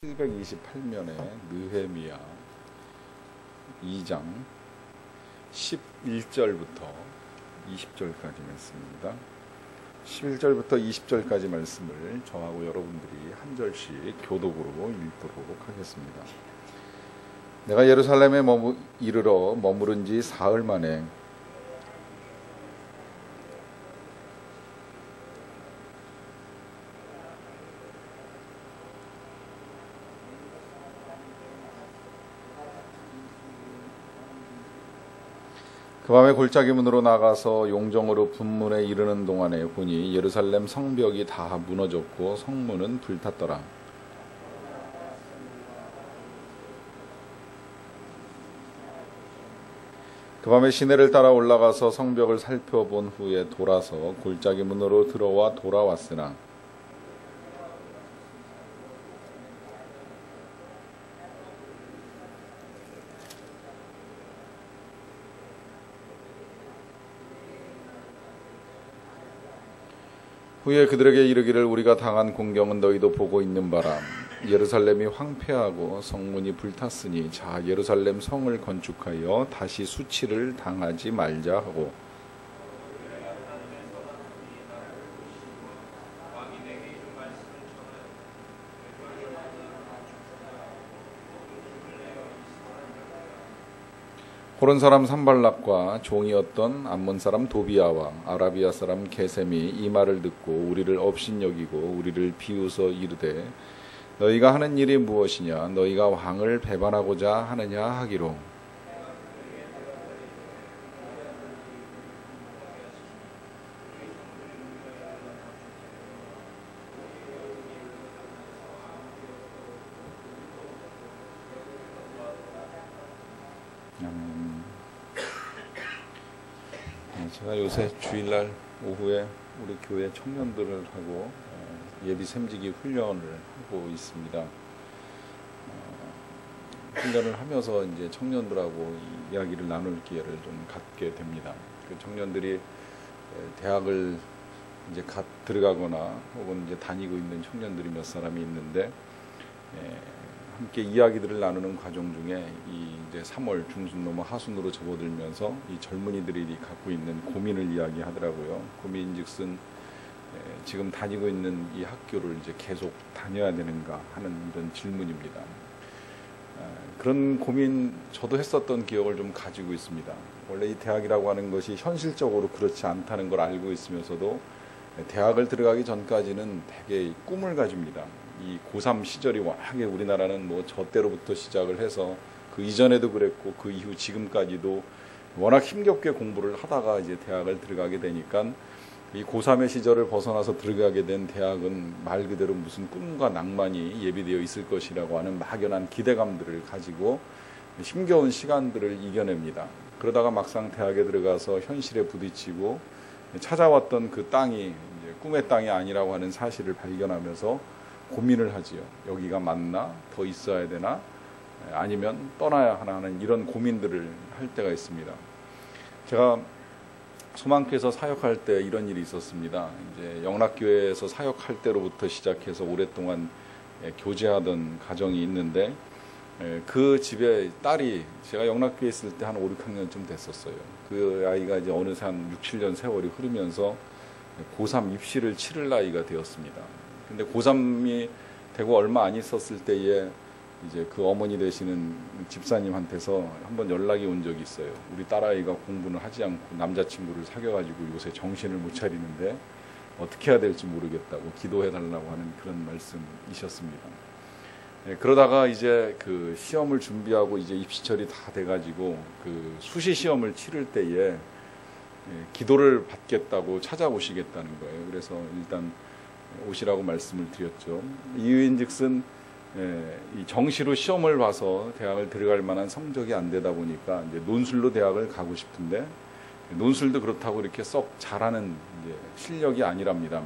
728면에 느헤미야 2장 11절부터 20절까지 말씀입니다. 11절부터 20절까지 말씀을 저하고 여러분들이 한 절씩 교독으로 읽도록 하겠습니다. 내가 예루살렘에 이르러 머무른 지 사흘 만에 그 밤에 골짜기 문으로 나가서 용정으로 분문에 이르는 동안에 보니 예루살렘 성벽이 다 무너졌고 성문은 불탔더라. 그 밤에 시내를 따라 올라가서 성벽을 살펴본 후에 돌아서 골짜기 문으로 들어와 돌아왔으나 후에 그들에게 이르기를 우리가 당한 공경은 너희도 보고 있는 바라. 예루살렘이 황폐하고 성문이 불탔으니 자 예루살렘 성을 건축하여 다시 수치를 당하지 말자 하고 호론 사람 산발락과 종이었던 암몬 사람 도비아와 아라비아 사람 게셈이 이 말을 듣고 우리를 업신여기고 우리를 비웃어 이르되 너희가 하는 일이 무엇이냐 너희가 왕을 배반하고자 하느냐 하기로 제가 요새 주일날 오후에 우리 교회 청년들을 하고 예비 샘지기 훈련을 하고 있습니다. 훈련을 하면서 이제 청년들하고 이야기를 나눌 기회를 좀 갖게 됩니다. 그 청년들이 대학을 이제 갓 들어가거나 혹은 이제 다니고 있는 청년들이 몇 사람이 있는데 함께 이야기들을 나누는 과정 중에 이 이제 3월 중순 넘어 하순으로 접어들면서 이 젊은이들이 갖고 있는 고민을 이야기하더라고요. 고민즉슨 지금 다니고 있는 이 학교를 이제 계속 다녀야 되는가 하는 이런 질문입니다. 그런 고민 저도 했었던 기억을 좀 가지고 있습니다. 원래 이 대학이라고 하는 것이 현실적으로 그렇지 않다는 걸 알고 있으면서도 대학을 들어가기 전까지는 되게 꿈을 가집니다. 이 고3 시절이 워낙에 우리나라는 뭐 저 때로부터 시작을 해서 그 이전에도 그랬고 그 이후 지금까지도 워낙 힘겹게 공부를 하다가 이제 대학을 들어가게 되니까 이 고3의 시절을 벗어나서 들어가게 된 대학은 말 그대로 무슨 꿈과 낭만이 예비되어 있을 것이라고 하는 막연한 기대감들을 가지고 힘겨운 시간들을 이겨냅니다. 그러다가 막상 대학에 들어가서 현실에 부딪히고 찾아왔던 그 땅이 이제 꿈의 땅이 아니라고 하는 사실을 발견하면서 고민을 하지요. 여기가 맞나? 더 있어야 되나? 아니면 떠나야 하나 하는 이런 고민들을 할 때가 있습니다. 제가 소망교회에서 사역할 때 이런 일이 있었습니다. 이제 영락교회에서 사역할 때로부터 시작해서 오랫동안 교제하던 가정이 있는데 그 집에 딸이 제가 영락교회에 있을 때 한 5, 6학년쯤 됐었어요. 그 아이가 이제 어느새 한 6, 7년 세월이 흐르면서 고3 입시를 치를 나이가 되었습니다. 근데 고3이 되고 얼마 안 있었을 때에 이제 그 어머니 되시는 집사님한테서 한번 연락이 온 적이 있어요. 우리 딸아이가 공부는 하지 않고 남자친구를 사귀어가지고 요새 정신을 못 차리는데 어떻게 해야 될지 모르겠다고 기도해달라고 하는 그런 말씀이셨습니다. 그러다가 이제 그 시험을 준비하고 이제 입시철이 다 돼가지고 그 수시 시험을 치를 때에 기도를 받겠다고 찾아오시겠다는 거예요. 그래서 일단 오시라고 말씀을 드렸죠. 이유인즉슨 이 정시로 시험을 봐서 대학을 들어갈 만한 성적이 안 되다 보니까 이제 논술로 대학을 가고 싶은데 논술도 그렇다고 이렇게 썩 잘하는 이제 실력이 아니랍니다.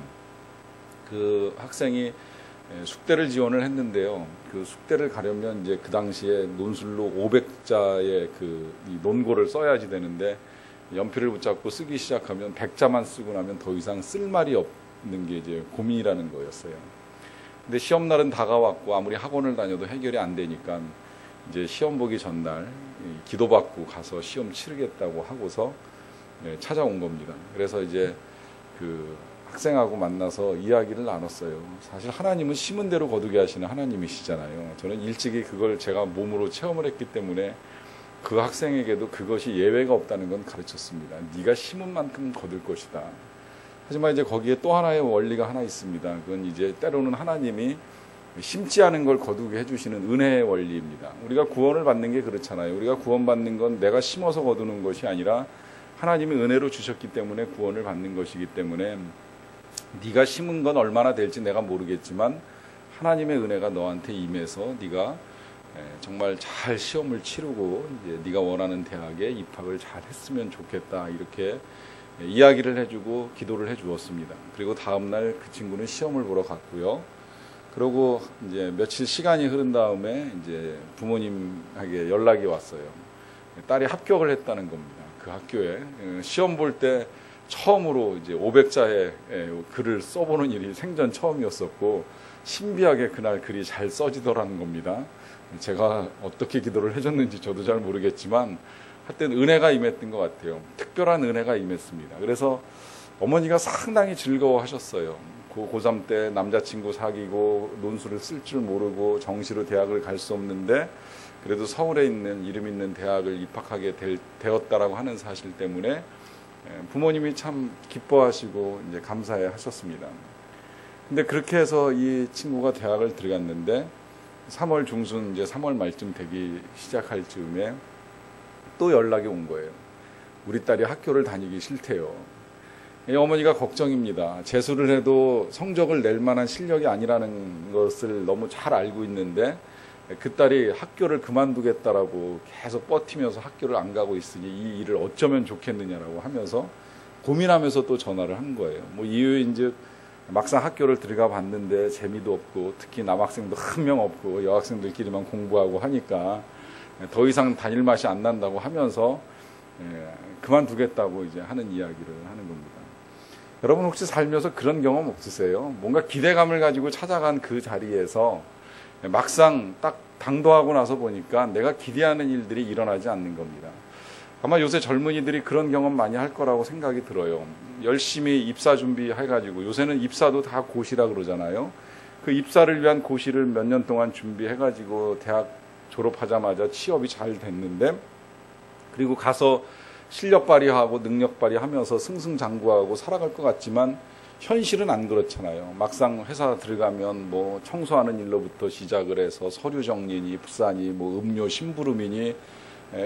그 학생이 숙대를 지원을 했는데요. 그 숙대를 가려면 이제 그 당시에 논술로 500자의 이 논고를 써야지 되는데 연필을 붙잡고 쓰기 시작하면 100자만 쓰고 나면 더 이상 쓸 말이 없는 게 이제 고민이라는 거였어요. 근데 시험 날은 다가왔고 아무리 학원을 다녀도 해결이 안 되니까 이제 시험 보기 전날 기도받고 가서 시험 치르겠다고 하고서 찾아온 겁니다. 그래서 이제 그 학생하고 만나서 이야기를 나눴어요. 사실 하나님은 심은 대로 거두게 하시는 하나님이시잖아요. 저는 일찍이 그걸 제가 몸으로 체험을 했기 때문에 그 학생에게도 그것이 예외가 없다는 건 가르쳤습니다. 네가 심은 만큼 거둘 것이다. 하지만 이제 거기에 또 하나의 원리가 하나 있습니다. 그건 이제 때로는 하나님이 심지 않은 걸 거두게 해주시는 은혜의 원리입니다. 우리가 구원을 받는 게 그렇잖아요. 우리가 구원받는 건 내가 심어서 거두는 것이 아니라 하나님이 은혜로 주셨기 때문에 구원을 받는 것이기 때문에 네가 심은 건 얼마나 될지 내가 모르겠지만 하나님의 은혜가 너한테 임해서 네가 정말 잘 시험을 치르고 이제 네가 원하는 대학에 입학을 잘 했으면 좋겠다 이렇게 이야기를 해주고 기도를 해주었습니다. 그리고 다음날 그 친구는 시험을 보러 갔고요. 그러고 이제 며칠 시간이 흐른 다음에 이제 부모님에게 연락이 왔어요. 딸이 합격을 했다는 겁니다. 그 학교에 시험 볼 때 처음으로 이제 500자의 글을 써보는 일이 생전 처음이었었고 신비하게 그날 글이 잘 써지더라는 겁니다. 제가 어떻게 기도를 해줬는지 저도 잘 모르겠지만 하여튼 은혜가 임했던 것 같아요. 특별한 은혜가 임했습니다. 그래서 어머니가 상당히 즐거워하셨어요. 고3 때 남자친구 사귀고 논술을 쓸 줄 모르고 정시로 대학을 갈 수 없는데 그래도 서울에 있는 이름 있는 대학을 입학하게 되었다라고 하는 사실 때문에 부모님이 참 기뻐하시고 이제 감사해 하셨습니다. 근데 그렇게 해서 이 친구가 대학을 들어갔는데 3월 중순 이제 3월 말쯤 되기 시작할 즈음에 또 연락이 온 거예요. 우리 딸이 학교를 다니기 싫대요. 어머니가 걱정입니다. 재수를 해도 성적을 낼 만한 실력이 아니라는 것을 너무 잘 알고 있는데 그 딸이 학교를 그만두겠다라고 계속 버티면서 학교를 안 가고 있으니 이 일을 어쩌면 좋겠느냐라고 하면서 고민하면서 또 전화를 한 거예요. 뭐 이유인즉 막상 학교를 들어가 봤는데 재미도 없고 특히 남학생도 한 명 없고 여학생들끼리만 공부하고 하니까 더 이상 다닐 맛이 안 난다고 하면서 그만두겠다고 이제 하는 이야기를 하는 겁니다. 여러분 혹시 살면서 그런 경험 없으세요? 뭔가 기대감을 가지고 찾아간 그 자리에서 막상 딱 당도하고 나서 보니까 내가 기대하는 일들이 일어나지 않는 겁니다. 아마 요새 젊은이들이 그런 경험 많이 할 거라고 생각이 들어요. 열심히 입사 준비해가지고 요새는 입사도 다 고시라 그러잖아요. 그 입사를 위한 고시를 몇 년 동안 준비해가지고 대학 졸업하자마자 취업이 잘 됐는데 그리고 가서 실력 발휘하고 능력 발휘하면서 승승장구하고 살아갈 것 같지만 현실은 안 그렇잖아요. 막상 회사 들어가면 뭐 청소하는 일로부터 시작을 해서 서류 정리니 부사니 뭐 음료 심부름이니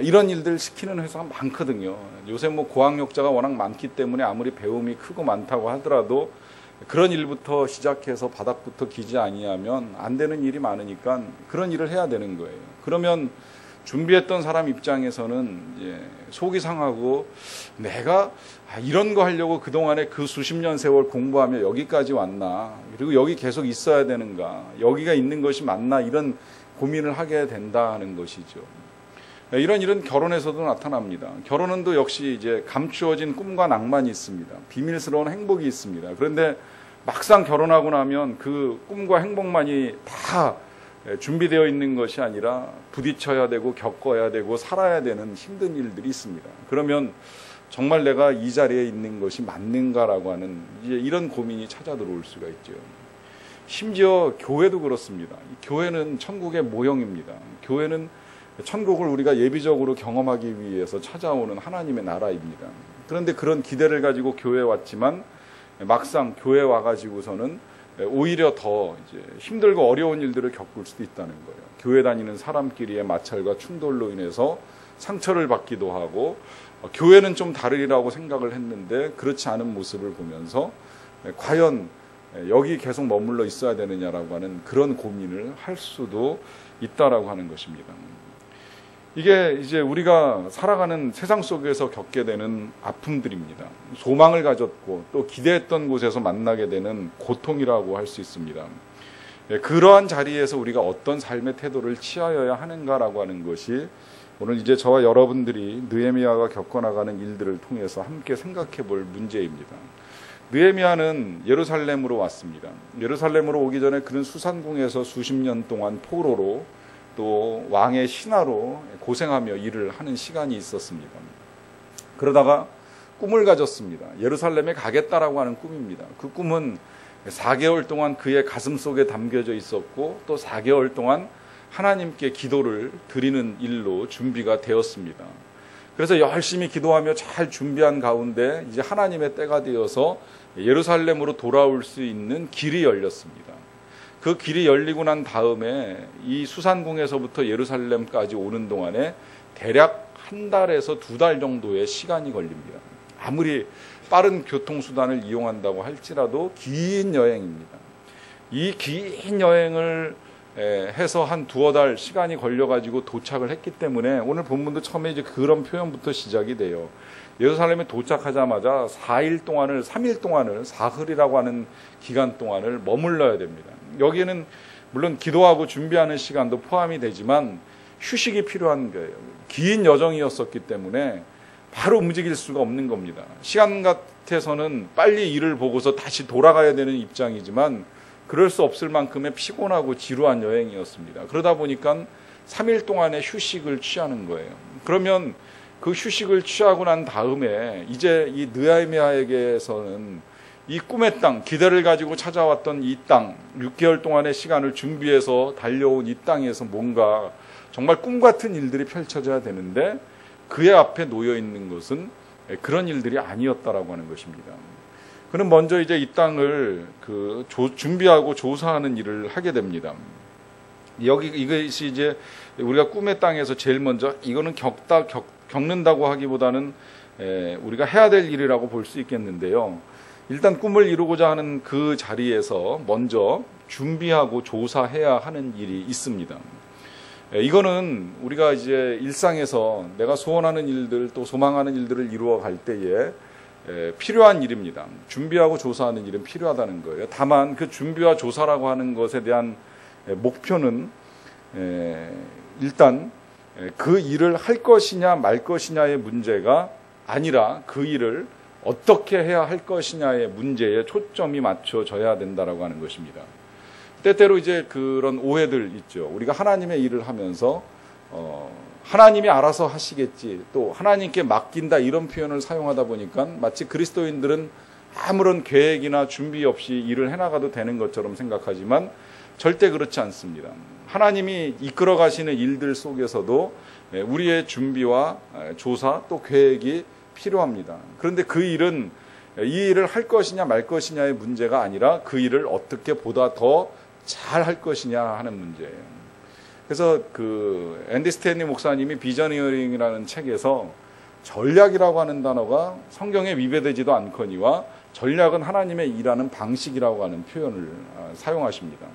이런 일들 시키는 회사가 많거든요. 요새 뭐 고학력자가 워낙 많기 때문에 아무리 배움이 크고 많다고 하더라도 그런 일부터 시작해서 바닥부터 기지 아니하면 안 되는 일이 많으니까 그런 일을 해야 되는 거예요. 그러면 준비했던 사람 입장에서는 이제 속이 상하고 내가 이런 거 하려고 그동안에 그 수십 년 세월 공부하며 여기까지 왔나, 그리고 여기 계속 있어야 되는가, 여기가 있는 것이 맞나, 이런 고민을 하게 된다는 것이죠. 이런 일은 결혼에서도 나타납니다. 결혼은 또 역시 이제 감추어진 꿈과 낭만이 있습니다. 비밀스러운 행복이 있습니다. 그런데 막상 결혼하고 나면 그 꿈과 행복만이 다 준비되어 있는 것이 아니라 부딪혀야 되고 겪어야 되고 살아야 되는 힘든 일들이 있습니다. 그러면 정말 내가 이 자리에 있는 것이 맞는가라고 하는 이제 이런 고민이 찾아 들어올 수가 있죠. 심지어 교회도 그렇습니다. 교회는 천국의 모형입니다. 교회는 천국을 우리가 예비적으로 경험하기 위해서 찾아오는 하나님의 나라입니다. 그런데 그런 기대를 가지고 교회에 왔지만 막상 교회에 와가지고서는 오히려 더 이제 힘들고 어려운 일들을 겪을 수도 있다는 거예요. 교회 다니는 사람끼리의 마찰과 충돌로 인해서 상처를 받기도 하고 교회는 좀 다르리라고 생각을 했는데 그렇지 않은 모습을 보면서 과연 여기 계속 머물러 있어야 되느냐라고 하는 그런 고민을 할 수도 있다라고 하는 것입니다. 이게 이제 우리가 살아가는 세상 속에서 겪게 되는 아픔들입니다. 소망을 가졌고 또 기대했던 곳에서 만나게 되는 고통이라고 할 수 있습니다. 그러한 자리에서 우리가 어떤 삶의 태도를 취하여야 하는가라고 하는 것이 오늘 이제 저와 여러분들이 느헤미야가 겪어나가는 일들을 통해서 함께 생각해 볼 문제입니다. 느헤미야는 예루살렘으로 왔습니다. 예루살렘으로 오기 전에 그는 수산궁에서 수십 년 동안 포로로 또 왕의 신하로 고생하며 일을 하는 시간이 있었습니다. 그러다가 꿈을 가졌습니다. 예루살렘에 가겠다라고 하는 꿈입니다. 그 꿈은 4개월 동안 그의 가슴 속에 담겨져 있었고 또 4개월 동안 하나님께 기도를 드리는 일로 준비가 되었습니다. 그래서 열심히 기도하며 잘 준비한 가운데 이제 하나님의 때가 되어서 예루살렘으로 돌아올 수 있는 길이 열렸습니다. 그 길이 열리고 난 다음에 이 수산궁에서부터 예루살렘까지 오는 동안에 대략 한 달에서 2달 정도의 시간이 걸립니다. 아무리 빠른 교통수단을 이용한다고 할지라도 긴 여행입니다. 이 긴 여행을 해서 한 2-3달 시간이 걸려가지고 도착을 했기 때문에 오늘 본문도 처음에 이제 그런 표현부터 시작이 돼요. 예루살렘에 도착하자마자 3일 동안을 사흘이라고 하는 기간 동안을 머물러야 됩니다. 여기에는 물론 기도하고 준비하는 시간도 포함이 되지만 휴식이 필요한 거예요. 긴 여정이었었기 때문에 바로 움직일 수가 없는 겁니다. 시간 같아서는 빨리 일을 보고서 다시 돌아가야 되는 입장이지만 그럴 수 없을 만큼의 피곤하고 지루한 여행이었습니다. 그러다 보니까 3일 동안의 휴식을 취하는 거예요. 그러면 그 휴식을 취하고 난 다음에 이제 이 느헤미야에게서는 이 꿈의 땅, 기대를 가지고 찾아왔던 이 땅, 6개월 동안의 시간을 준비해서 달려온 이 땅에서 뭔가 정말 꿈 같은 일들이 펼쳐져야 되는데 그의 앞에 놓여 있는 것은 그런 일들이 아니었다라고 하는 것입니다. 그는 먼저 이제 이 땅을 준비하고 조사하는 일을 하게 됩니다. 이것이 이제 우리가 꿈의 땅에서 제일 먼저 이거는 겪는다고 하기보다는 우리가 해야 될 일이라고 볼 수 있겠는데요. 일단 꿈을 이루고자 하는 그 자리에서 먼저 준비하고 조사해야 하는 일이 있습니다. 이거는 우리가 이제 일상에서 내가 소원하는 일들 또 소망하는 일들을 이루어 갈 때에 필요한 일입니다. 준비하고 조사하는 일은 필요하다는 거예요. 다만 그 준비와 조사라고 하는 것에 대한 목표는 일단 그 일을 할 것이냐 말 것이냐의 문제가 아니라 그 일을 어떻게 해야 할 것이냐의 문제에 초점이 맞춰져야 된다라고 하는 것입니다. 때때로 이제 그런 오해들 있죠. 우리가 하나님의 일을 하면서 하나님이 알아서 하시겠지, 또 하나님께 맡긴다 이런 표현을 사용하다 보니까 마치 그리스도인들은 아무런 계획이나 준비 없이 일을 해나가도 되는 것처럼 생각하지만 절대 그렇지 않습니다. 하나님이 이끌어 가시는 일들 속에서도 우리의 준비와 조사 또 계획이 필요합니다. 그런데 그 일은 이 일을 할 것이냐 말 것이냐의 문제가 아니라 그 일을 어떻게 보다 더 잘 할 것이냐 하는 문제예요. 그래서 그 앤디 스탠리 목사님이 비저니어링이라는 책에서 전략이라고 하는 단어가 성경에 위배되지도 않거니와 전략은 하나님의 일하는 방식이라고 하는 표현을 사용하십니다.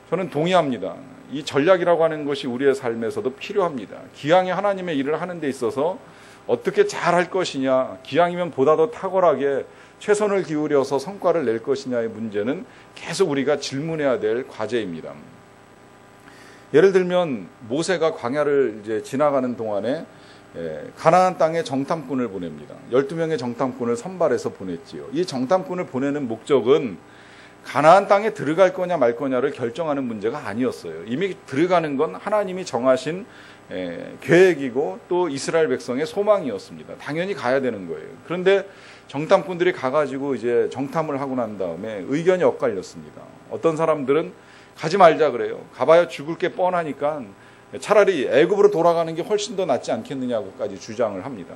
저는 동의합니다. 이 전략이라고 하는 것이 우리의 삶에서도 필요합니다. 기왕에 하나님의 일을 하는 데 있어서 어떻게 잘 할 것이냐, 기왕이면 보다 더 탁월하게 최선을 기울여서 성과를 낼 것이냐의 문제는 계속 우리가 질문해야 될 과제입니다. 예를 들면 모세가 광야를 이제 지나가는 동안에 가나안 땅에 정탐꾼을 보냅니다. 12명의 정탐꾼을 선발해서 보냈지요. 이 정탐꾼을 보내는 목적은 가나안 땅에 들어갈 거냐 말 거냐를 결정하는 문제가 아니었어요. 이미 들어가는 건 하나님이 정하신 계획이고 또 이스라엘 백성의 소망이었습니다. 당연히 가야 되는 거예요. 그런데 정탐꾼들이 가가지고 이제 정탐을 하고 난 다음에 의견이 엇갈렸습니다. 어떤 사람들은 가지 말자 그래요. 가봐야 죽을 게 뻔하니까 차라리 애굽으로 돌아가는 게 훨씬 더 낫지 않겠느냐고까지 주장을 합니다.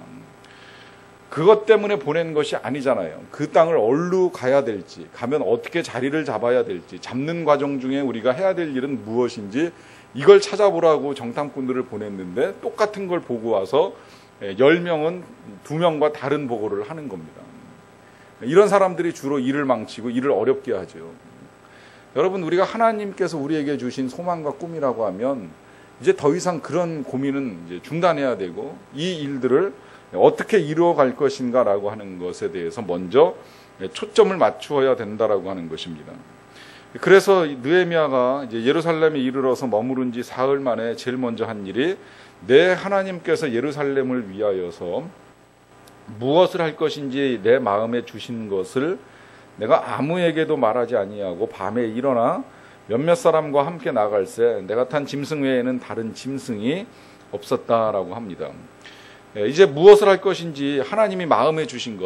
그것 때문에 보낸 것이 아니잖아요. 그 땅을 어디로 가야 될지, 가면 어떻게 자리를 잡아야 될지, 잡는 과정 중에 우리가 해야 될 일은 무엇인지 이걸 찾아보라고 정탐꾼들을 보냈는데 똑같은 걸 보고 와서 10명은 2명과 다른 보고를 하는 겁니다. 이런 사람들이 주로 일을 망치고 일을 어렵게 하죠. 여러분, 우리가 하나님께서 우리에게 주신 소망과 꿈이라고 하면 이제 더 이상 그런 고민은 이제 중단해야 되고 이 일들을 어떻게 이루어갈 것인가라고 하는 것에 대해서 먼저 초점을 맞추어야 된다라고 하는 것입니다. 그래서 느헤미야가 이제 예루살렘에 이르러서 머무른 지 사흘 만에 제일 먼저 한 일이 내 하나님께서 예루살렘을 위하여서 무엇을 할 것인지 내 마음에 주신 것을 내가 아무에게도 말하지 아니하고 밤에 일어나 몇몇 사람과 함께 나갈새 내가 탄 짐승 외에는 다른 짐승이 없었다라고 합니다. 이제 무엇을 할 것인지 하나님이 마음에 주신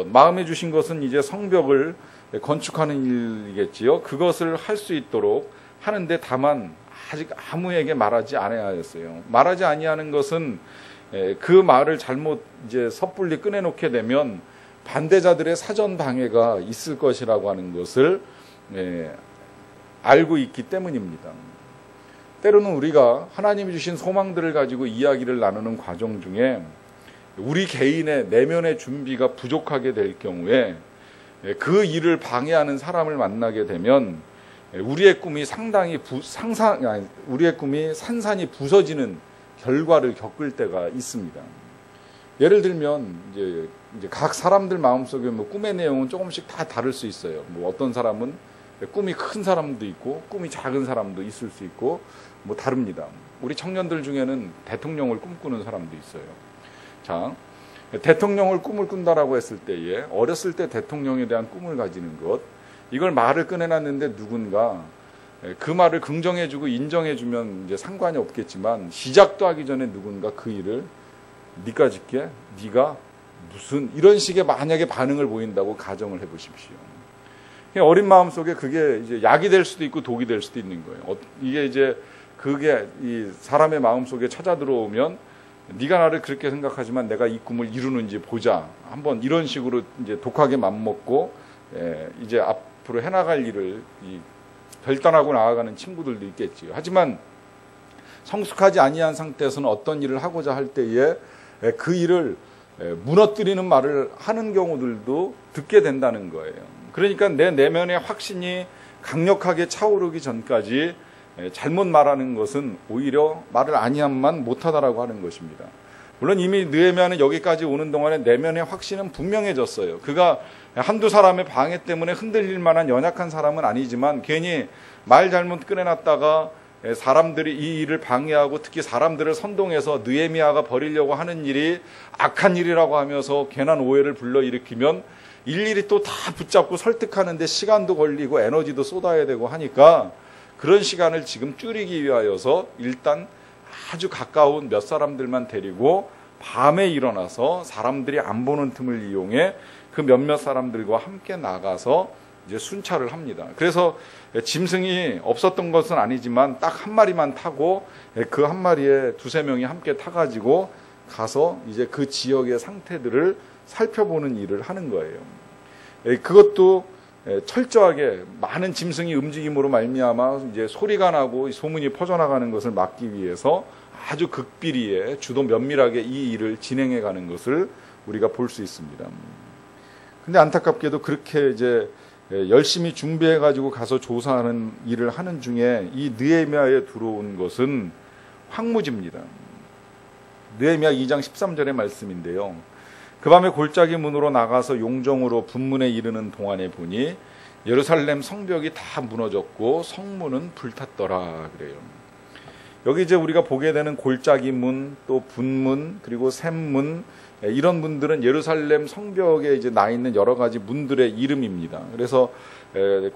것은 이제 성벽을 건축하는 일이겠지요. 그것을 할 수 있도록 하는데 다만 아직 아무에게 말하지 아니하였어요. 말하지 아니하는 것은 그 말을 잘못 이제 섣불리 꺼내놓게 되면 반대자들의 사전 방해가 있을 것이라고 하는 것을 알고 있기 때문입니다. 때로는 우리가 하나님이 주신 소망들을 가지고 이야기를 나누는 과정 중에 우리 개인의 내면의 준비가 부족하게 될 경우에 그 일을 방해하는 사람을 만나게 되면 우리의 꿈이 우리의 꿈이 산산이 부서지는 결과를 겪을 때가 있습니다. 예를 들면 이제 각 사람들 마음속에 뭐 꿈의 내용은 조금씩 다 다를 수 있어요. 뭐 어떤 사람은 꿈이 큰 사람도 있고 꿈이 작은 사람도 있을 수 있고 뭐 다릅니다. 우리 청년들 중에는 대통령을 꿈꾸는 사람도 있어요. 자, 대통령을 꿈을 꾼다라고 했을 때에 어렸을 때 대통령에 대한 꿈을 가지는 것, 이걸 말을 꺼내놨는데 누군가 그 말을 긍정해주고 인정해주면 이제 상관이 없겠지만 시작도 하기 전에 누군가 그 일을 네가 짓게, 네가 무슨 이런 식의 만약에 반응을 보인다고 가정을 해보십시오. 어린 마음 속에 그게 이제 약이 될 수도 있고 독이 될 수도 있는 거예요. 이게 이제 그게 이 사람의 마음 속에 찾아 들어오면 네가 나를 그렇게 생각하지만 내가 이 꿈을 이루는지 보자. 한번 이런 식으로 이제 독하게 맘먹고 이제 앞으로 해나갈 일을 결단하고 나아가는 친구들도 있겠지요. 하지만 성숙하지 아니한 상태에서는 어떤 일을 하고자 할 때에 그 일을 무너뜨리는 말을 하는 경우들도 듣게 된다는 거예요. 그러니까 내 내면의 확신이 강력하게 차오르기 전까지 잘못 말하는 것은 오히려 말을 아니함만 못하다라고 하는 것입니다. 물론 이미 느헤미야는 여기까지 오는 동안에 내면의 확신은 분명해졌어요. 그가 한두 사람의 방해 때문에 흔들릴 만한 연약한 사람은 아니지만 괜히 말 잘못 꺼내놨다가 사람들이 이 일을 방해하고 특히 사람들을 선동해서 느헤미야가 벌이려고 하는 일이 악한 일이라고 하면서 괜한 오해를 불러일으키면 일일이 또 다 붙잡고 설득하는데 시간도 걸리고 에너지도 쏟아야 되고 하니까 그런 시간을 지금 줄이기 위하여서 일단 아주 가까운 몇 사람들만 데리고 밤에 일어나서 사람들이 안 보는 틈을 이용해 그 몇몇 사람들과 함께 나가서 이제 순찰을 합니다. 그래서 짐승이 없었던 것은 아니지만 딱 한 마리만 타고 그 한 마리에 두세 명이 함께 타가지고 가서 이제 그 지역의 상태들을 살펴보는 일을 하는 거예요. 그것도 철저하게 많은 짐승이 움직임으로 말미암아 이제 소리가 나고 소문이 퍼져나가는 것을 막기 위해서 아주 극비리에 주도 면밀하게 이 일을 진행해 가는 것을 우리가 볼 수 있습니다. 근데 안타깝게도 그렇게 이제 열심히 준비해 가지고 가서 조사하는 일을 하는 중에 이 느헤미야에 들어온 것은 황무지입니다. 느헤미야 2장 13절의 말씀인데요. 그 밤에 골짜기 문으로 나가서 용정으로 분문에 이르는 동안에 보니 예루살렘 성벽이 다 무너졌고 성문은 불탔더라 그래요. 여기 이제 우리가 보게 되는 골짜기 문, 또 분문, 그리고 샘문, 이런 문들은 예루살렘 성벽에 이제 나 있는 여러 가지 문들의 이름입니다. 그래서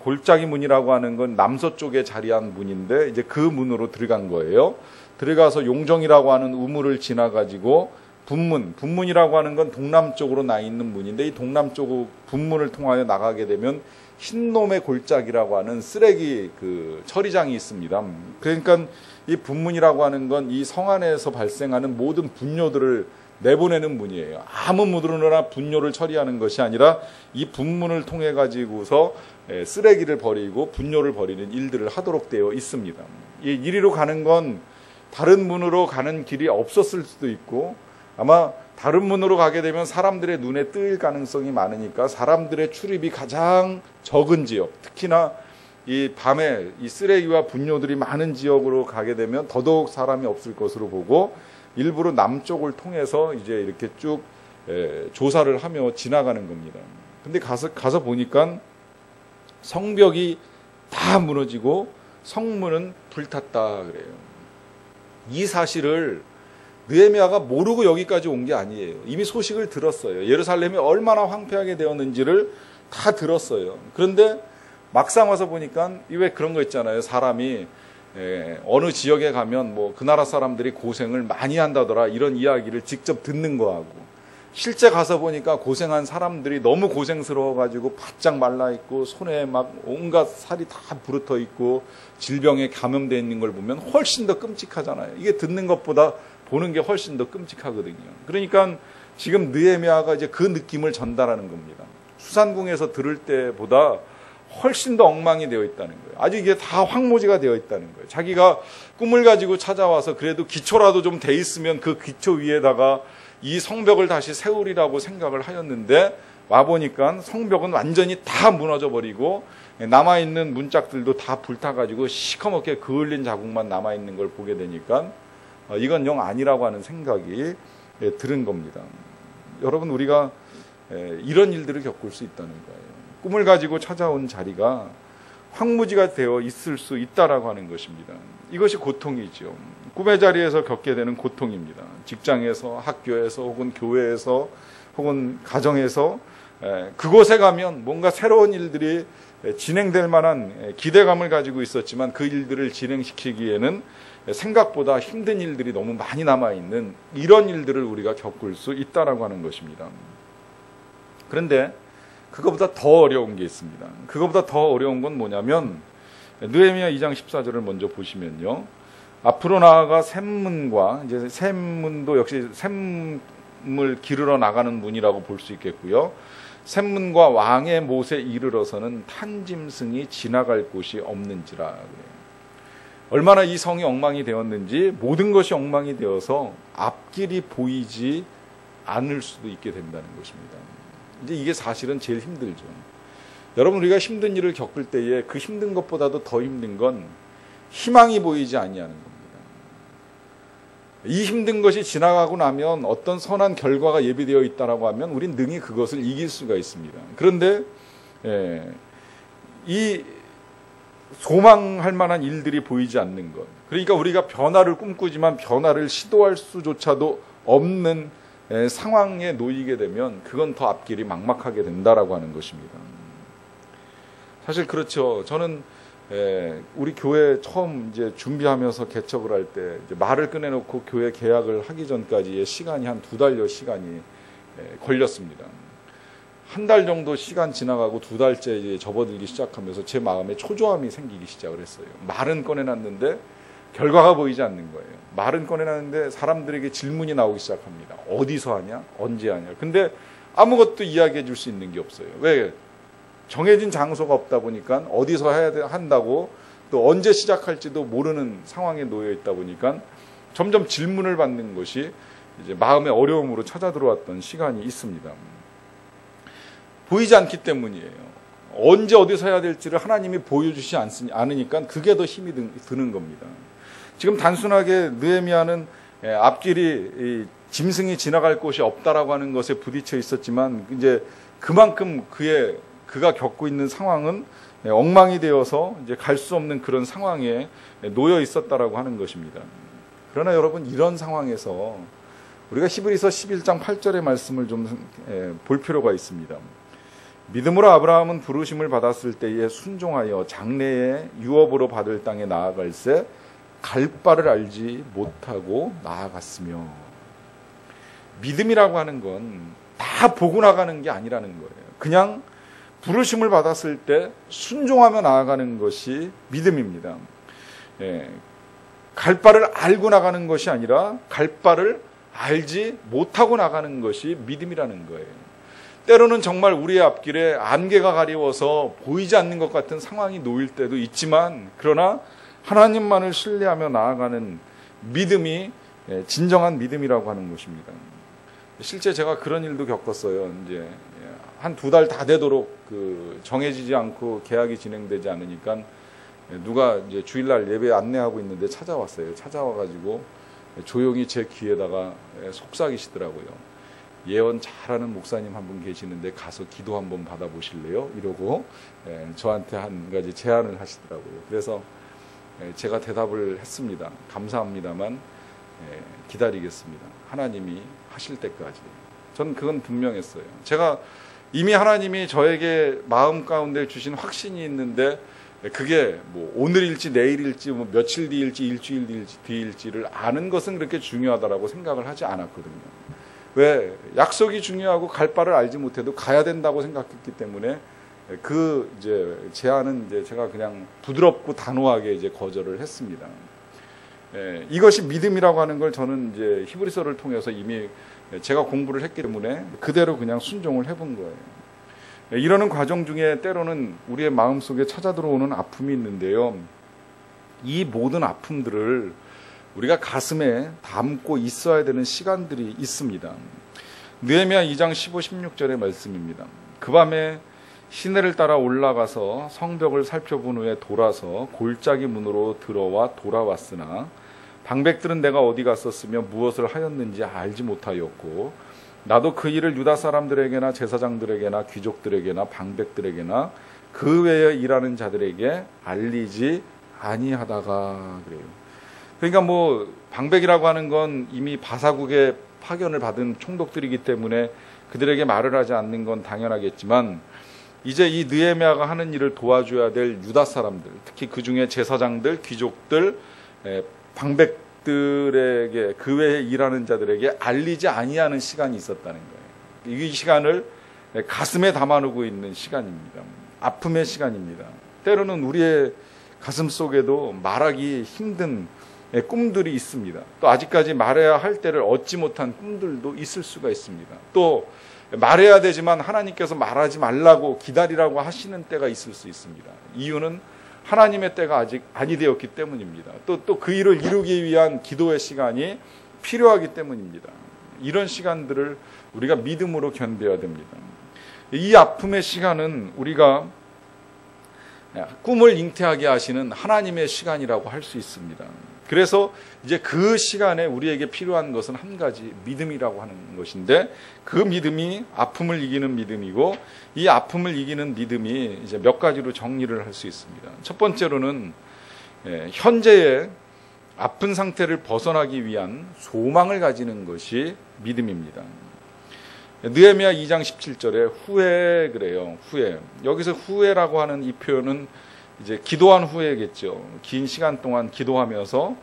골짜기 문이라고 하는 건 남서쪽에 자리한 문인데 이제 그 문으로 들어간 거예요. 들어가서 용정이라고 하는 우물을 지나가지고 분문이라고 하는 건 동남쪽으로 나 있는 문인데 이 동남쪽 분문을 통하여 나가게 되면 흰놈의 골짜기라고 하는 쓰레기 그 처리장이 있습니다. 그러니까 이 분문이라고 하는 건 이 성 안에서 발생하는 모든 분뇨들을 내보내는 문이에요. 아무 문으로나 분뇨를 처리하는 것이 아니라 이 분문을 통해 가지고서 쓰레기를 버리고 분뇨를 버리는 일들을 하도록 되어 있습니다. 이 이리로 가는 건 다른 문으로 가는 길이 없었을 수도 있고 아마 다른 문으로 가게 되면 사람들의 눈에 뜰 가능성이 많으니까 사람들의 출입이 가장 적은 지역, 특히나 이 밤에 이 쓰레기와 분뇨들이 많은 지역으로 가게 되면 더더욱 사람이 없을 것으로 보고 일부러 남쪽을 통해서 이제 이렇게 쭉 조사를 하며 지나가는 겁니다. 근데 가서 보니까 성벽이 다 무너지고 성문은 불탔다 그래요. 이 사실을 느헤미야가 모르고 여기까지 온 게 아니에요. 이미 소식을 들었어요. 예루살렘이 얼마나 황폐하게 되었는지를 다 들었어요. 그런데 막상 와서 보니까 왜 그런 거 있잖아요. 사람이 어느 지역에 가면 뭐 그 나라 사람들이 고생을 많이 한다더라 이런 이야기를 직접 듣는 거하고 실제 가서 보니까 고생한 사람들이 너무 고생스러워가지고 바짝 말라있고 손에 막 온갖 살이 다 부르터 있고 질병에 감염되어 있는 걸 보면 훨씬 더 끔찍하잖아요. 이게 듣는 것보다 보는 게 훨씬 더 끔찍하거든요. 그러니까 지금 느헤미야가 이제 그 느낌을 전달하는 겁니다. 수산궁에서 들을 때보다 훨씬 더 엉망이 되어 있다는 거예요. 아주 이게 다 황무지가 되어 있다는 거예요. 자기가 꿈을 가지고 찾아와서 그래도 기초라도 좀 돼 있으면 그 기초 위에다가 이 성벽을 다시 세우리라고 생각을 하였는데 와보니까 성벽은 완전히 다 무너져 버리고 남아있는 문짝들도 다 불타가지고 시커멓게 그을린 자국만 남아있는 걸 보게 되니까 이건 영 아니라고 하는 생각이 들은 겁니다. 여러분, 우리가 이런 일들을 겪을 수 있다는 거예요. 꿈을 가지고 찾아온 자리가 황무지가 되어 있을 수 있다라고 하는 것입니다. 이것이 고통이죠. 꿈의 자리에서 겪게 되는 고통입니다. 직장에서, 학교에서, 혹은 교회에서, 혹은 가정에서 그곳에 가면 뭔가 새로운 일들이 진행될 만한 기대감을 가지고 있었지만 그 일들을 진행시키기에는 생각보다 힘든 일들이 너무 많이 남아있는 이런 일들을 우리가 겪을 수 있다라고 하는 것입니다. 그런데 그거보다 더 어려운 게 있습니다. 그거보다 더 어려운 건 뭐냐면 느헤미야 2장 14절을 먼저 보시면요. 앞으로 나아가 샘문과 이제 샘문도 역시 샘을 기르러 나가는 문이라고 볼 수 있겠고요. 샘문과 왕의 못에 이르러서는 탄짐승이 지나갈 곳이 없는지라 그래요. 얼마나 이 성이 엉망이 되었는지 모든 것이 엉망이 되어서 앞길이 보이지 않을 수도 있게 된다는 것입니다. 이제 이게 사실은 제일 힘들죠. 여러분, 우리가 힘든 일을 겪을 때에 그 힘든 것보다도 더 힘든 건 희망이 보이지 아니하는 겁니다. 이 힘든 것이 지나가고 나면 어떤 선한 결과가 예비되어 있다라고 하면 우린 능히 그것을 이길 수가 있습니다. 그런데 이 소망할 만한 일들이 보이지 않는 것, 그러니까 우리가 변화를 꿈꾸지만 변화를 시도할 수조차도 없는 상황에 놓이게 되면 그건 더 앞길이 막막하게 된다라고 하는 것입니다. 사실 그렇죠. 저는 우리 교회 처음 이제 준비하면서 개척을 할 때 말을 꺼내놓고 교회 계약을 하기 전까지의 시간이 한 2달여 시간이 걸렸습니다. 한 달 정도 시간 지나가고 2달째 이제 접어들기 시작하면서 제 마음에 초조함이 생기기 시작을 했어요. 말은 꺼내놨는데 결과가 보이지 않는 거예요. 말은 꺼내놨는데 사람들에게 질문이 나오기 시작합니다. 어디서 하냐? 언제 하냐? 근데 아무것도 이야기해 줄 수 있는 게 없어요. 왜? 정해진 장소가 없다 보니까 어디서 해야 한다고 또 언제 시작할지도 모르는 상황에 놓여 있다 보니까 점점 질문을 받는 것이 이제 마음의 어려움으로 찾아 들어왔던 시간이 있습니다. 보이지 않기 때문이에요. 언제 어디서 해야 될지를 하나님이 보여주지 않으니까 그게 더 힘이 드는 겁니다. 지금 단순하게 느헤미야는 앞길이 짐승이 지나갈 곳이 없다라고 하는 것에 부딪혀 있었지만 이제 그만큼 그가 겪고 있는 상황은 엉망이 되어서 이제 갈 수 없는 그런 상황에 놓여 있었다라고 하는 것입니다. 그러나 여러분, 이런 상황에서 우리가 히브리서 11장 8절의 말씀을 좀 볼 필요가 있습니다. 믿음으로 아브라함은 부르심을 받았을 때에 순종하여 장래에 유업으로 받을 땅에 나아갈새 갈 바를 알지 못하고 나아갔으며, 믿음이라고 하는 건 다 보고 나가는 게 아니라는 거예요. 그냥 부르심을 받았을 때 순종하며 나아가는 것이 믿음입니다. 갈 바를 알고 나가는 것이 아니라 갈 바를 알지 못하고 나가는 것이 믿음이라는 거예요. 때로는 정말 우리의 앞길에 안개가 가리워서 보이지 않는 것 같은 상황이 놓일 때도 있지만, 그러나 하나님만을 신뢰하며 나아가는 믿음이 진정한 믿음이라고 하는 것입니다. 실제 제가 그런 일도 겪었어요. 이제 한 2달 다 되도록 정해지지 않고 계약이 진행되지 않으니까 누가 이제 주일날 예배 안내하고 있는데 찾아왔어요. 찾아와가지고 조용히 제 귀에다가 속삭이시더라고요. 예언 잘하는 목사님 한 분 계시는데 가서 기도 한번 받아보실래요? 이러고 저한테 한 가지 제안을 하시더라고요. 그래서 제가 대답을 했습니다. 감사합니다만 기다리겠습니다. 하나님이 하실 때까지. 저는 그건 분명했어요. 제가 이미 하나님이 저에게 마음 가운데 주신 확신이 있는데 그게 뭐 오늘일지 내일일지 뭐 며칠 뒤일지 일주일 뒤일지를 아는 것은 그렇게 중요하다라고 생각을 하지 않았거든요. 왜? 약속이 중요하고 갈 바를 알지 못해도 가야 된다고 생각했기 때문에 그 이제 제안은 이제 제가 그냥 부드럽고 단호하게 이제 거절을 했습니다. 이것이 믿음이라고 하는 걸 저는 이제 히브리서를 통해서 이미 제가 공부를 했기 때문에 그대로 그냥 순종을 해본 거예요. 이러는 과정 중에 때로는 우리의 마음속에 찾아 들어오는 아픔이 있는데요. 이 모든 아픔들을 우리가 가슴에 담고 있어야 되는 시간들이 있습니다. 느헤미야 2장 15, 16절의 말씀입니다. 그 밤에 시내를 따라 올라가서 성벽을 살펴본 후에 돌아서 골짜기 문으로 들어와 돌아왔으나 방백들은 내가 어디 갔었으며 무엇을 하였는지 알지 못하였고 나도 그 일을 유다 사람들에게나 제사장들에게나 귀족들에게나 방백들에게나 그 외에 일하는 자들에게 알리지 아니하다가 그래요. 그러니까 뭐 방백이라고 하는 건 이미 바사국의 파견을 받은 총독들이기 때문에 그들에게 말을 하지 않는 건 당연하겠지만 이제 이 느헤미야가 하는 일을 도와줘야 될 유다 사람들, 특히 그 중에 제사장들, 귀족들, 방백들에게 그 외에 일하는 자들에게 알리지 아니하는 시간이 있었다는 거예요. 이 시간을 가슴에 담아놓고 있는 시간입니다. 아픔의 시간입니다. 때로는 우리의 가슴 속에도 말하기 힘든 꿈들이 있습니다. 또 아직까지 말해야 할 때를 얻지 못한 꿈들도 있을 수가 있습니다. 또 말해야 되지만 하나님께서 말하지 말라고 기다리라고 하시는 때가 있을 수 있습니다. 이유는 하나님의 때가 아직 아니 되었기 때문입니다. 또 그 일을 이루기 위한 기도의 시간이 필요하기 때문입니다. 이런 시간들을 우리가 믿음으로 견뎌야 됩니다. 이 아픔의 시간은 우리가 꿈을 잉태하게 하시는 하나님의 시간이라고 할 수 있습니다. 그래서 이제 그 시간에 우리에게 필요한 것은 한 가지 믿음이라고 하는 것인데 그 믿음이 아픔을 이기는 믿음이고 이 아픔을 이기는 믿음이 이제 몇 가지로 정리를 할 수 있습니다. 첫 번째로는 현재의 아픈 상태를 벗어나기 위한 소망을 가지는 것이 믿음입니다. 느헤미야 2장 17절에 후회 그래요. 후회. 여기서 후회라고 하는 이 표현은 이제 기도한 후회겠죠. 긴 시간 동안 기도하면서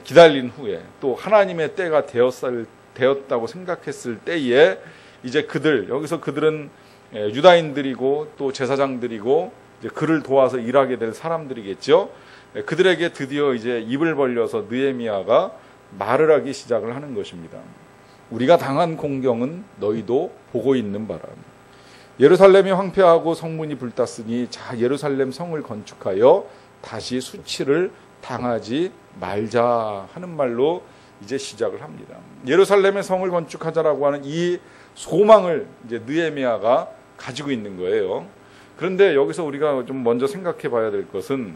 기다린 후에 또 하나님의 때가 되었다고 생각했을 때에 이제 여기서 그들은 유다인들이고 또 제사장들이고 이제 그를 도와서 일하게 될 사람들이겠죠. 그들에게 드디어 이제 입을 벌려서 느헤미야가 말을 하기 시작을 하는 것입니다. 우리가 당한 공경은 너희도 보고 있는 바라. 예루살렘이 황폐하고 성문이 불탔으니 자 예루살렘 성을 건축하여 다시 수치를 당하지 말자 하는 말로 이제 시작을 합니다. 예루살렘의 성을 건축하자라고 하는 이 소망을 이제 느헤미야가 가지고 있는 거예요. 그런데 여기서 우리가 좀 먼저 생각해 봐야 될 것은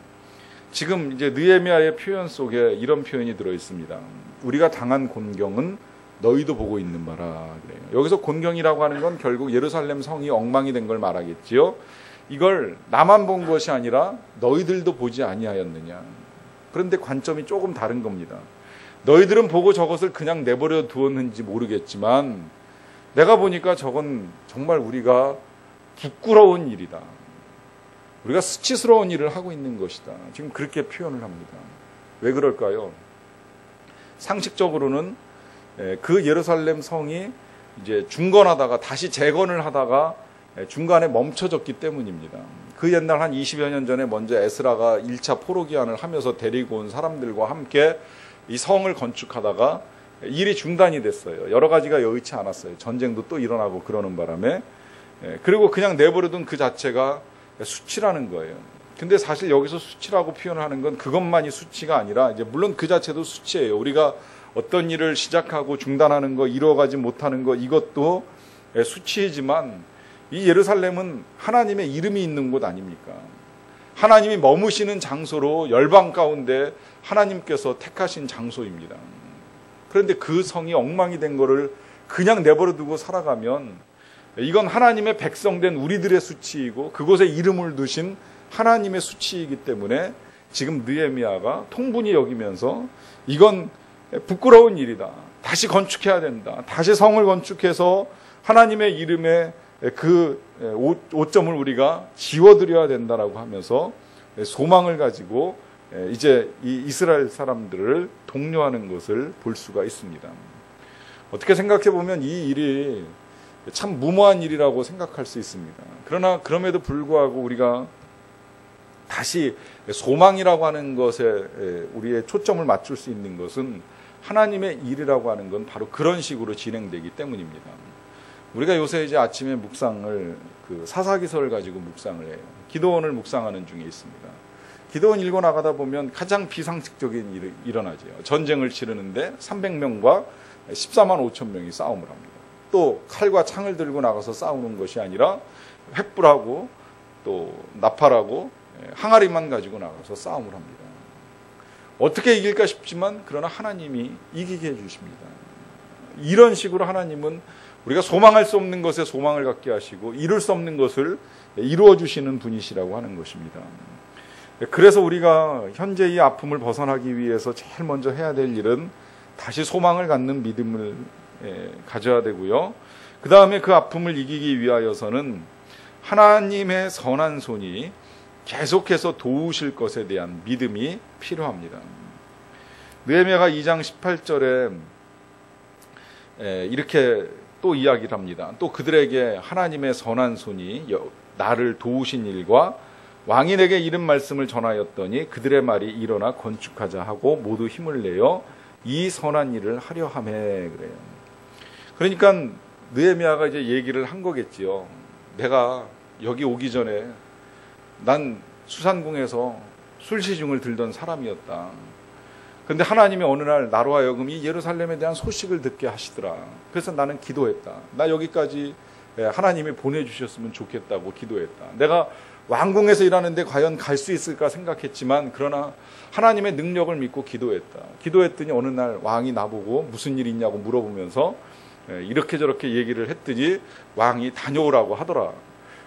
지금 이제 느헤미야의 표현 속에 이런 표현이 들어 있습니다. 우리가 당한 곤경은 너희도 보고 있는 바라 그래요. 여기서 곤경이라고 하는 건 결국 예루살렘 성이 엉망이 된 걸 말하겠지요. 이걸 나만 본 것이 아니라 너희들도 보지 아니하였느냐. 그런데 관점이 조금 다른 겁니다. 너희들은 보고 저것을 그냥 내버려 두었는지 모르겠지만 내가 보니까 저건 정말 우리가 부끄러운 일이다. 우리가 수치스러운 일을 하고 있는 것이다. 지금 그렇게 표현을 합니다. 왜 그럴까요? 상식적으로는 그 예루살렘 성이 이제 중건하다가 다시 재건을 하다가 중간에 멈춰졌기 때문입니다. 그 옛날 한 20여 년 전에 먼저 에스라가 1차 포로기한을 하면서 데리고 온 사람들과 함께 이 성을 건축하다가 일이 중단이 됐어요. 여러 가지가 여의치 않았어요. 전쟁도 또 일어나고 그러는 바람에. 그리고 그냥 내버려둔 그 자체가 수치라는 거예요. 근데 사실 여기서 수치라고 표현하는 건 그것만이 수치가 아니라 이제 물론 그 자체도 수치예요. 우리가 어떤 일을 시작하고 중단하는 거, 이루어가지 못하는 거 이것도 수치이지만 이 예루살렘은 하나님의 이름이 있는 곳 아닙니까? 하나님이 머무시는 장소로 열방 가운데 하나님께서 택하신 장소입니다. 그런데 그 성이 엉망이 된 거를 그냥 내버려 두고 살아가면 이건 하나님의 백성된 우리들의 수치이고 그곳에 이름을 두신 하나님의 수치이기 때문에 지금 느헤미야가 통분히 여기면서 이건 부끄러운 일이다. 다시 건축해야 된다. 다시 성을 건축해서 하나님의 이름에 그 오점을 우리가 지워드려야 된다라고 하면서 소망을 가지고 이제 이 이스라엘 사람들을 독려하는 것을 볼 수가 있습니다. 어떻게 생각해 보면 이 일이 참 무모한 일이라고 생각할 수 있습니다. 그러나 그럼에도 불구하고 우리가 다시 소망이라고 하는 것에 우리의 초점을 맞출 수 있는 것은 하나님의 일이라고 하는 건 바로 그런 식으로 진행되기 때문입니다. 우리가 요새 이제 아침에 묵상을 그 사사기서를 가지고 묵상을 해요. 기도원을 묵상하는 중에 있습니다. 기도원 읽어 나가다 보면 가장 비상식적인 일이 일어나죠. 전쟁을 치르는데 300명과 14만 5천 명이 싸움을 합니다. 또 칼과 창을 들고 나가서 싸우는 것이 아니라 횃불하고 또 나팔하고 항아리만 가지고 나가서 싸움을 합니다. 어떻게 이길까 싶지만 그러나 하나님이 이기게 해주십니다. 이런 식으로 하나님은 우리가 소망할 수 없는 것에 소망을 갖게 하시고 이룰 수 없는 것을 이루어 주시는 분이시라고 하는 것입니다. 그래서 우리가 현재 이 아픔을 벗어나기 위해서 제일 먼저 해야 될 일은 다시 소망을 갖는 믿음을 가져야 되고요. 그 다음에 그 아픔을 이기기 위하여서는 하나님의 선한 손이 계속해서 도우실 것에 대한 믿음이 필요합니다. 느헤미야가 2장 18절에 이렇게 또 이야기를 합니다. 또 그들에게 하나님의 선한 손이 나를 도우신 일과 왕이 내게 이른 말씀을 전하였더니 그들의 말이 일어나 건축하자 하고 모두 힘을 내어 이 선한 일을 하려 하매 그래요. 그러니까 느헤미야가 이제 얘기를 한 거겠지요. 내가 여기 오기 전에 난 수산궁에서 술시중을 들던 사람이었다. 그런데 하나님이 어느 날 나로 하여금 이 예루살렘에 대한 소식을 듣게 하시더라. 그래서 나는 기도했다. 나 여기까지 하나님이 보내주셨으면 좋겠다고 기도했다. 내가 왕궁에서 일하는데 과연 갈 수 있을까 생각했지만 그러나 하나님의 능력을 믿고 기도했다. 기도했더니 어느 날 왕이 나보고 무슨 일 있냐고 물어보면서 이렇게 저렇게 얘기를 했더니 왕이 다녀오라고 하더라.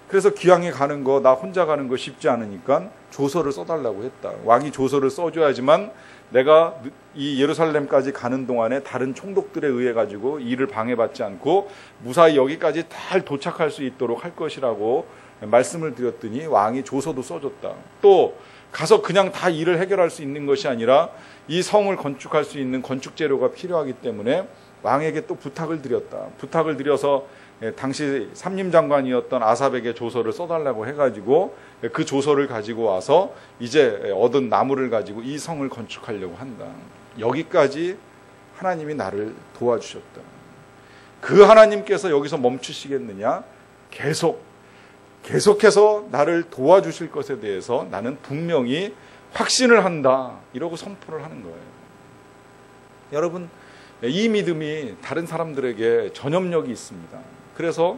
그래서 기왕에 가는 거 나 혼자 가는 거 쉽지 않으니까 조서를 써달라고 했다. 왕이 조서를 써줘야지만 내가 이 예루살렘까지 가는 동안에 다른 총독들에 의해 가지고 일을 방해받지 않고 무사히 여기까지 잘 도착할 수 있도록 할 것이라고 말씀을 드렸더니 왕이 조서도 써줬다. 또 가서 그냥 다 일을 해결할 수 있는 것이 아니라 이 성을 건축할 수 있는 건축 재료가 필요하기 때문에 왕에게 또 부탁을 드렸다. 부탁을 드려서 당시 삼림장관이었던 아삽에게 조서를 써달라고 해가지고 그 조서를 가지고 와서 이제 얻은 나무를 가지고 이 성을 건축하려고 한다. 여기까지 하나님이 나를 도와주셨다. 그 하나님께서 여기서 멈추시겠느냐? 계속해서 나를 도와주실 것에 대해서 나는 분명히 확신을 한다. 이러고 선포를 하는 거예요. 여러분, 이 믿음이 다른 사람들에게 전염력이 있습니다. 그래서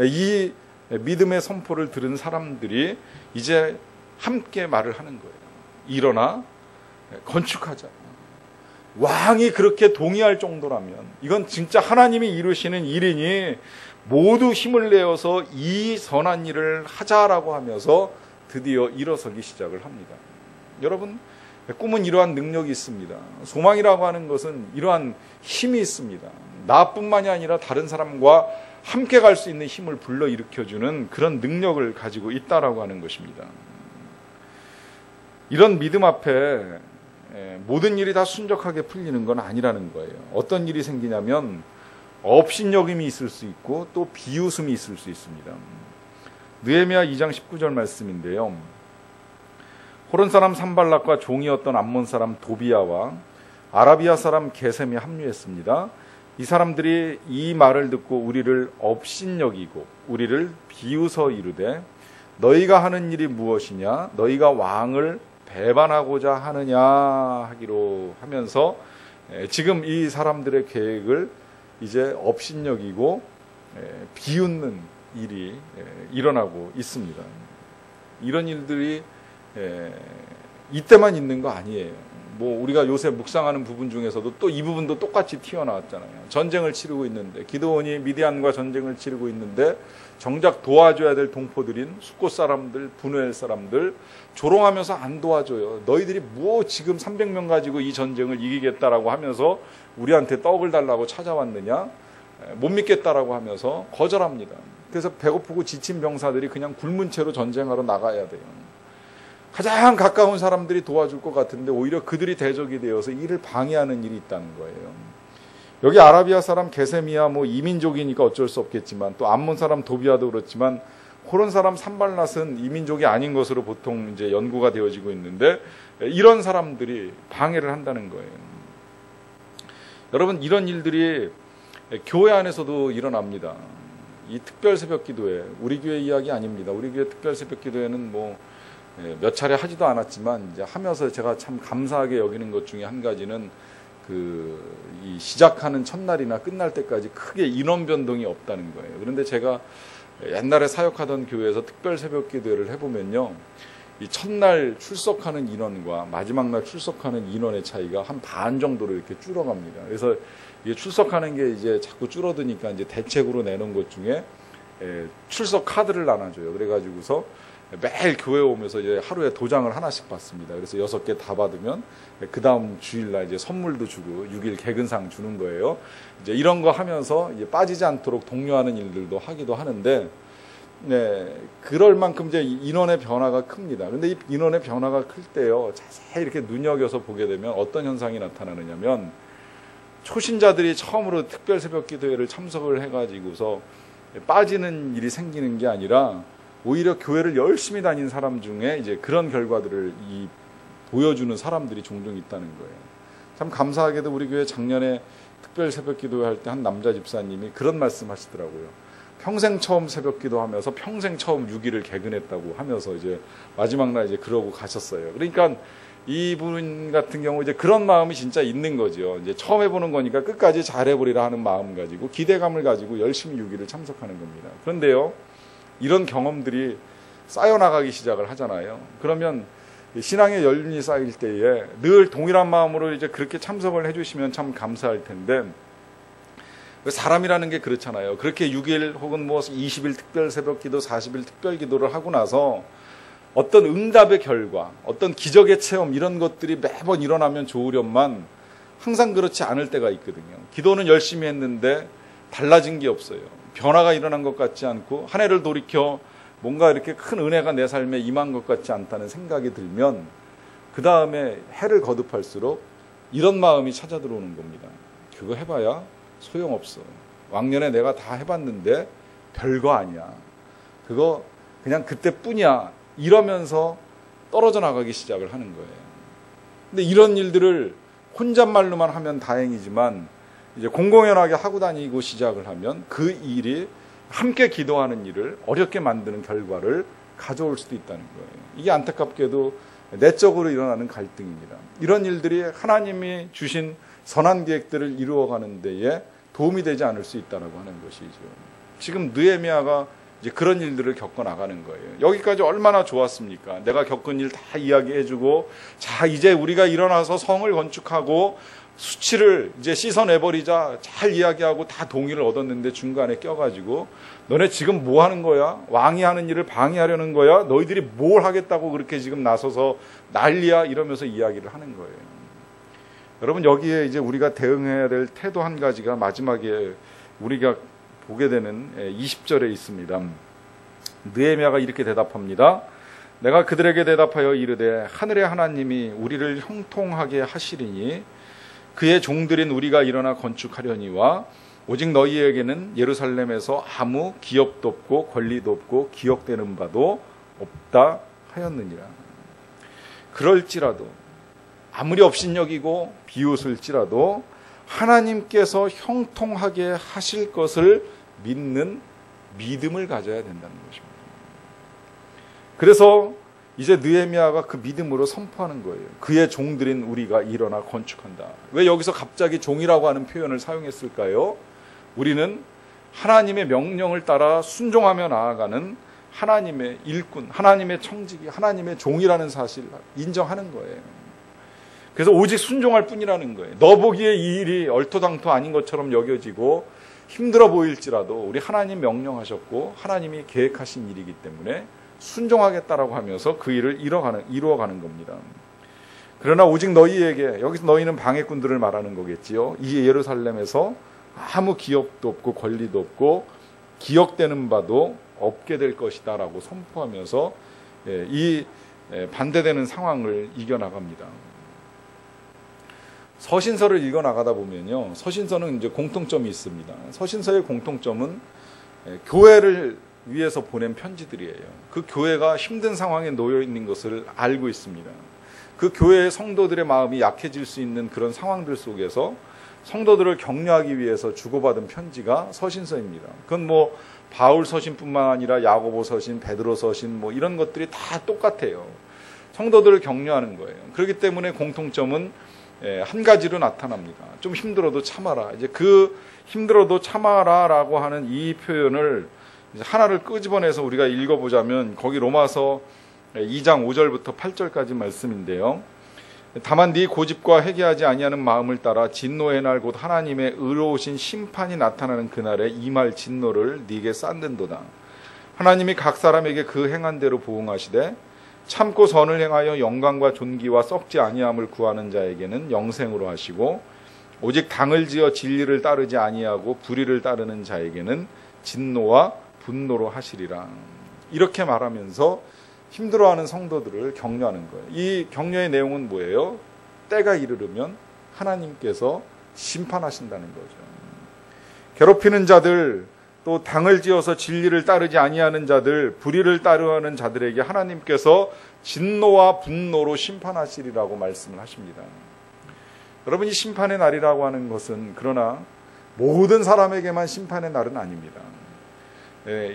이 믿음의 선포를 들은 사람들이 이제 함께 말을 하는 거예요. 일어나 건축하자. 왕이 그렇게 동의할 정도라면 이건 진짜 하나님이 이루시는 일이니 모두 힘을 내어서 이 선한 일을 하자라고 하면서 드디어 일어서기 시작을 합니다. 여러분, 꿈은 이러한 능력이 있습니다. 소망이라고 하는 것은 이러한 힘이 있습니다. 나뿐만이 아니라 다른 사람과 함께 갈 수 있는 힘을 불러일으켜주는 그런 능력을 가지고 있다라고 하는 것입니다. 이런 믿음 앞에 모든 일이 다 순적하게 풀리는 건 아니라는 거예요. 어떤 일이 생기냐면 업신여김이 있을 수 있고 또 비웃음이 있을 수 있습니다. 느헤미야 2장 19절 말씀인데요. 호른 사람 산발락과 종이었던 암몬 사람 도비야와 아라비아 사람 게셈이 합류했습니다. 이 사람들이 이 말을 듣고 우리를 업신여기고 우리를 비웃어 이르되 너희가 하는 일이 무엇이냐? 너희가 왕을 배반하고자 하느냐 하기로 하면서 지금 이 사람들의 계획을 이제 업신여기고 비웃는 일이 일어나고 있습니다. 이런 일들이 이때만 있는 거 아니에요. 뭐 우리가 요새 묵상하는 부분 중에서도 또 이 부분도 똑같이 튀어나왔잖아요. 전쟁을 치르고 있는데 기드온이 미디안과 전쟁을 치르고 있는데 정작 도와줘야 될 동포들인 숫곳 사람들, 분우엘 사람들 조롱하면서 안 도와줘요. 너희들이 뭐 지금 300명 가지고 이 전쟁을 이기겠다라고 하면서 우리한테 떡을 달라고 찾아왔느냐? 못 믿겠다라고 하면서 거절합니다. 그래서 배고프고 지친 병사들이 그냥 굶은 채로 전쟁하러 나가야 돼요. 가장 가까운 사람들이 도와줄 것 같은데 오히려 그들이 대적이 되어서 이를 방해하는 일이 있다는 거예요. 여기 아라비아 사람 게셈이야 뭐 이민족이니까 어쩔 수 없겠지만 또 암몬 사람 도비아도 그렇지만 호론 사람 산발랏은 이민족이 아닌 것으로 보통 이제 연구가 되어지고 있는데 이런 사람들이 방해를 한다는 거예요. 여러분 이런 일들이 교회 안에서도 일어납니다. 이 특별 새벽 기도회 우리 교회 이야기 아닙니다. 우리 교회 특별 새벽 기도회는 뭐 몇 차례 하지도 않았지만 이제 하면서 제가 참 감사하게 여기는 것 중에 한 가지는 이 시작하는 첫날이나 끝날 때까지 크게 인원 변동이 없다는 거예요. 그런데 제가 옛날에 사역하던 교회에서 특별 새벽 기도회를 해보면요, 이 첫날 출석하는 인원과 마지막 날 출석하는 인원의 차이가 한 반 정도로 이렇게 줄어갑니다. 그래서 이게 출석하는 게 이제 자꾸 줄어드니까 이제 대책으로 내놓은 것 중에 출석 카드를 나눠줘요. 그래가지고서 매일 교회 오면서 이제 하루에 도장을 하나씩 받습니다. 그래서 6개 다 받으면 그 다음 주일날 이제 선물도 주고 6일 개근상 주는 거예요. 이제 이런 거 하면서 이제 빠지지 않도록 독려하는 일들도 하기도 하는데, 네, 그럴 만큼 이제 인원의 변화가 큽니다. 근데 이 인원의 변화가 클 때요, 자세히 이렇게 눈여겨서 보게 되면 어떤 현상이 나타나느냐면, 초신자들이 처음으로 특별 새벽 기도회를 참석을 해가지고서 빠지는 일이 생기는 게 아니라 오히려 교회를 열심히 다닌 사람 중에 이제 그런 결과들을 보여주는 사람들이 종종 있다는 거예요. 참 감사하게도 우리 교회 작년에 특별 새벽 기도회 할 때 한 남자 집사님이 그런 말씀 하시더라고요. 평생 처음 새벽 기도하면서 평생 처음 6일을 개근했다고 하면서 이제 마지막 날 이제 그러고 가셨어요. 그러니까 이분 같은 경우 이제 그런 마음이 진짜 있는 거죠. 이제 처음 해보는 거니까 끝까지 잘해보리라 하는 마음 가지고 기대감을 가지고 열심히 6일을 참석하는 겁니다. 그런데요, 이런 경험들이 쌓여나가기 시작을 하잖아요. 그러면 신앙의 연륜이 쌓일 때에 늘 동일한 마음으로 이제 그렇게 참석을 해주시면 참 감사할 텐데, 사람이라는 게 그렇잖아요. 그렇게 6일 혹은 뭐 20일 특별 새벽 기도, 40일 특별 기도를 하고 나서 어떤 응답의 결과, 어떤 기적의 체험 이런 것들이 매번 일어나면 좋으련만 항상 그렇지 않을 때가 있거든요. 기도는 열심히 했는데 달라진 게 없어요. 변화가 일어난 것 같지 않고 한 해를 돌이켜 뭔가 이렇게 큰 은혜가 내 삶에 임한 것 같지 않다는 생각이 들면 그 다음에 해를 거듭할수록 이런 마음이 찾아 들어오는 겁니다. 그거 해봐야 소용없어. 왕년에 내가 다 해봤는데 별거 아니야. 그거 그냥 그때뿐이야. 이러면서 떨어져 나가기 시작을 하는 거예요. 근데 이런 일들을 혼잣말로만 하면 다행이지만 이제 공공연하게 하고 다니고 시작을 하면 그 일이 함께 기도하는 일을 어렵게 만드는 결과를 가져올 수도 있다는 거예요. 이게 안타깝게도 내적으로 일어나는 갈등입니다. 이런 일들이 하나님이 주신 선한 계획들을 이루어가는 데에 도움이 되지 않을 수 있다라고 하는 것이죠. 지금 느헤미야가 이제 그런 일들을 겪어 나가는 거예요. 여기까지 얼마나 좋았습니까? 내가 겪은 일 다 이야기해주고, 자 이제 우리가 일어나서 성을 건축하고 수치를 이제 씻어내버리자 잘 이야기하고 다 동의를 얻었는데 중간에 껴가지고 너네 지금 뭐 하는 거야? 왕이 하는 일을 방해하려는 거야? 너희들이 뭘 하겠다고 그렇게 지금 나서서 난리야? 이러면서 이야기를 하는 거예요. 여러분 여기에 이제 우리가 대응해야 될 태도 한 가지가 마지막에 우리가 보게 되는 20절에 있습니다. 느헤미야가 이렇게 대답합니다. 내가 그들에게 대답하여 이르되 하늘의 하나님이 우리를 형통하게 하시리니 그의 종들인 우리가 일어나 건축하려니와 오직 너희에게는 예루살렘에서 아무 기업도 없고 권리도 없고 기억되는 바도 없다 하였느니라. 그럴지라도 아무리 업신여기고 비웃을지라도 하나님께서 형통하게 하실 것을 믿는 믿음을 가져야 된다는 것입니다. 그래서 이제 느헤미야가 그 믿음으로 선포하는 거예요. 그의 종들인 우리가 일어나 건축한다. 왜 여기서 갑자기 종이라고 하는 표현을 사용했을까요? 우리는 하나님의 명령을 따라 순종하며 나아가는 하나님의 일꾼, 하나님의 청지기, 하나님의 종이라는 사실을 인정하는 거예요. 그래서 오직 순종할 뿐이라는 거예요. 너 보기에 이 일이 얼토당토 아닌 것처럼 여겨지고 힘들어 보일지라도 우리 하나님 명령하셨고 하나님이 계획하신 일이기 때문에 순종하겠다라고 하면서 그 일을 이루어가는 겁니다. 그러나 오직 너희에게, 여기서 너희는 방해꾼들을 말하는 거겠지요. 이 예루살렘에서 아무 기업도 없고 권리도 없고 기억되는 바도 없게 될 것이다 라고 선포하면서 이 반대되는 상황을 이겨나갑니다. 서신서를 읽어나가다 보면요, 서신서는 이제 공통점이 있습니다. 서신서의 공통점은 교회를 위해서 보낸 편지들이에요. 그 교회가 힘든 상황에 놓여 있는 것을 알고 있습니다. 그 교회의 성도들의 마음이 약해질 수 있는 그런 상황들 속에서 성도들을 격려하기 위해서 주고받은 편지가 서신서입니다. 그건 뭐 바울 서신뿐만 아니라 야고보 서신, 베드로 서신 뭐 이런 것들이 다 똑같아요. 성도들을 격려하는 거예요. 그렇기 때문에 공통점은 한 가지로 나타납니다. 좀 힘들어도 참아라. 이제 그 힘들어도 참아라라고 하는 이 표현을 이제 하나를 끄집어내서 우리가 읽어보자면 거기 로마서 2장 5절부터 8절까지 말씀인데요. 다만 네 고집과 회개하지 아니하는 마음을 따라 진노의 날 곧 하나님의 의로우신 심판이 나타나는 그날에 임할 진노를 네게 쌓는도다. 하나님이 각 사람에게 그 행한 대로 보응하시되 참고 선을 행하여 영광과 존귀와 썩지 아니함을 구하는 자에게는 영생으로 하시고 오직 당을 지어 진리를 따르지 아니하고 불의를 따르는 자에게는 진노와 분노로 하시리라. 이렇게 말하면서 힘들어하는 성도들을 격려하는 거예요. 이 격려의 내용은 뭐예요? 때가 이르르면 하나님께서 심판하신다는 거죠. 괴롭히는 자들, 또 당을 지어서 진리를 따르지 아니하는 자들, 불의를 따르는 자들에게 하나님께서 진노와 분노로 심판하시리라고 말씀을 하십니다. 여러분, 이 심판의 날이라고 하는 것은 그러나 모든 사람에게만 심판의 날은 아닙니다.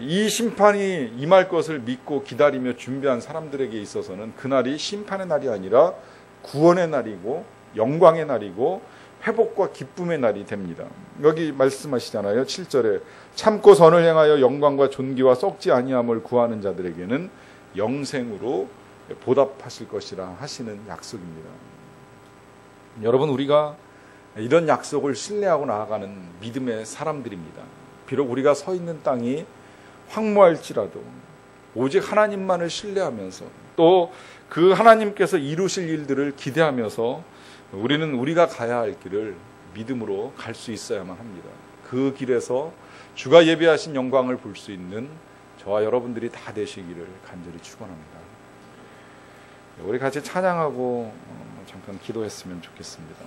이 심판이 임할 것을 믿고 기다리며 준비한 사람들에게 있어서는 그날이 심판의 날이 아니라 구원의 날이고 영광의 날이고 회복과 기쁨의 날이 됩니다. 여기 말씀하시잖아요. 7절에 참고 선을 행하여 영광과 존귀와 썩지 아니함을 구하는 자들에게는 영생으로 보답하실 것이라 하시는 약속입니다. 여러분, 우리가 이런 약속을 신뢰하고 나아가는 믿음의 사람들입니다. 비록 우리가 서 있는 땅이 황무할지라도 오직 하나님만을 신뢰하면서 또 그 하나님께서 이루실 일들을 기대하면서 우리는 우리가 가야 할 길을 믿음으로 갈 수 있어야만 합니다. 그 길에서 주가 예비하신 영광을 볼 수 있는 저와 여러분들이 다 되시기를 간절히 축원합니다. 우리 같이 찬양하고 잠깐 기도했으면 좋겠습니다.